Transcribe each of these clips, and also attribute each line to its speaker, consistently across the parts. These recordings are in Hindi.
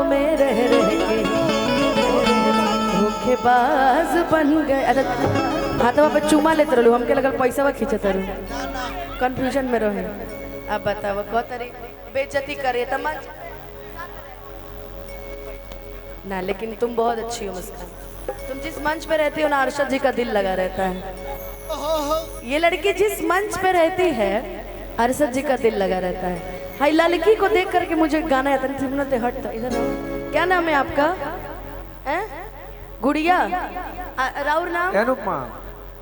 Speaker 1: में रह के धोखेबाज बन गए। अरे हाथवा पे चुमा लेते रहलू, हमके लगल पैसा खींचत रहू, कंफ्यूजन में रहे। अब बताओ कौ तरी बेइज्जती करे तमा ना, लेकिन तुम बहुत अच्छी हो मुस्कान। तुम जिस मंच पे रहती हो ना, अरशद जी का दिल लगा रहता है। ये लड़की जिस मंच पे रहती है, अरशद जी का दिल लगा रहता है। हाई लड़की को देख करके मुझे गाना आता है, हट इधर। क्या नाम है आपका? गुड़िया? राउर नाम?
Speaker 2: अनुपमा।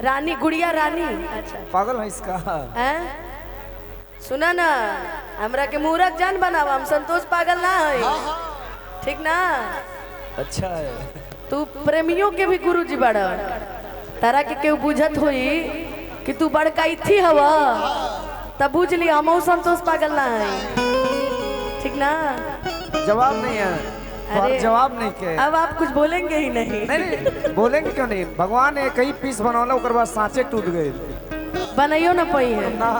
Speaker 1: रानी? गुड़िया रानी? अच्छा,
Speaker 2: पागल है इसका।
Speaker 1: सुना ना, हमरा के मूरख जान बनावा, हम संतोष पागल ना है, ठीक ना?
Speaker 2: अच्छा है।
Speaker 1: तू प्रेमियों के भी गुरु जी बड़ा, तारा के केहू बुझत हुई कि तू बड़का थी हवा, तब बुझ लिया हम संतोष पागल ना है, ठीक ना?
Speaker 2: जवाब नहीं है। अरे जवाब नहीं के। अब
Speaker 1: आप कुछ बोलेंगे ही नहीं।
Speaker 2: नहीं बोलेंगे क्यों नहीं? भगवान ने कई पीस बनौला, ओकर बाद सांचे टूट गए, बनाइयो
Speaker 1: ना पई है
Speaker 2: ना।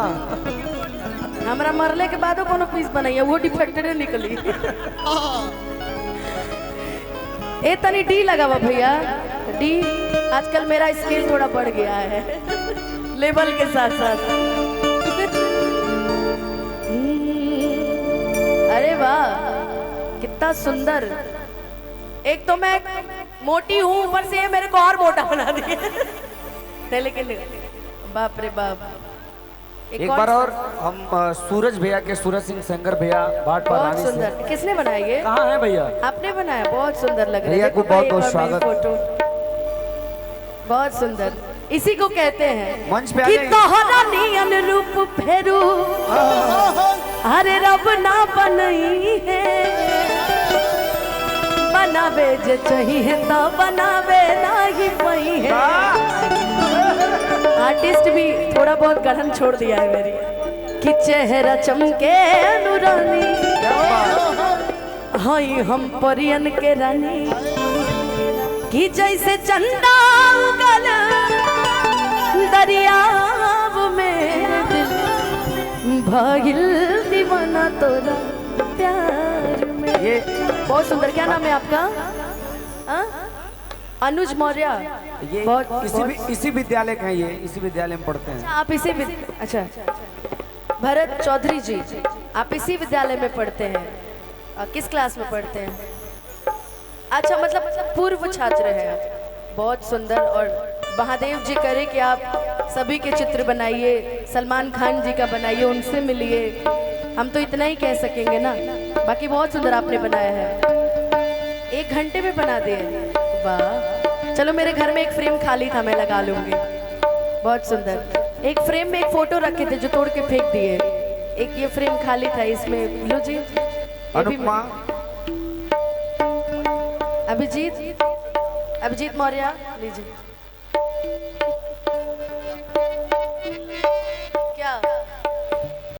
Speaker 1: हमरा मरले के बादो कोनो पीस बनाइए, वो डिफेक्टेड निकली। ए तनी डी लगावा भैया, डी। आजकल मेरा स्केल थोड़ा बढ़ गया है लेवल के साथ साथ। अरे वाह कितना सुंदर। एक तो मैं मोटी हूँ, ऊपर से ये मेरे को और मोटा बना दिया। नहीं लेकिन बाप रे बाप।
Speaker 2: एक बार और हम सूरज भैया के, सूरज सिंह सेंगर भैया भाट
Speaker 1: बहुत सुंदर। किसने बनाया ये?
Speaker 2: कहाँ है भैया?
Speaker 1: आपने बनाया, बहुत सुंदर लग रहा है
Speaker 2: भैया को बहुत बहुत स्वागत।
Speaker 1: फोटो बहुत सुंदर। इसी को कहते हैं
Speaker 2: मंच पे
Speaker 1: कि तोहरा नियन रूप फेरू अरे रब ना बनई है, बनावे जे चाहिए तो बनावे ना ही पई है। आर्टिस्ट भी थोड़ा बहुत गढ़न छोड़ दिया है मेरी, कि चेहरा चमके नूरानी, हाय हम परियन के रानी, कि जैसे चंदा उगल दरियाव में दिल भइल दीवाना तोरा प्यार में। ये बहुत सुंदर। क्या नाम है आपका? अनुज मौर्य।
Speaker 2: ये बहुत इसी विद्यालय का है, ये इसी विद्यालय में पढ़ते हैं।
Speaker 1: आप इसी अच्छा भरत चौधरी जी, आप इसी विद्यालय में पढ़ते हैं? किस क्लास में पढ़ते हैं? अच्छा, मतलब पूर्व छात्र हैं। बहुत सुंदर। और महादेव जी करे कि आप सभी के चित्र बनाइए, सलमान खान जी का बनाइए, उनसे मिलिए। हम तो इतना ही कह सकेंगे ना, बाकी बहुत सुंदर आपने बनाया है। 1 घंटे में बना दिए, वाह। चलो मेरे घर में एक फ्रेम खाली था, मैं लगा लूंगी। बहुत सुंदर। एक फ्रेम में एक फोटो रखे थे जो तोड़ के फेंक दिए, एक ये फ्रेम खाली था, इसमें लो जी।
Speaker 2: अनुपमा।
Speaker 1: अभिजीत मौर्य लीजिए।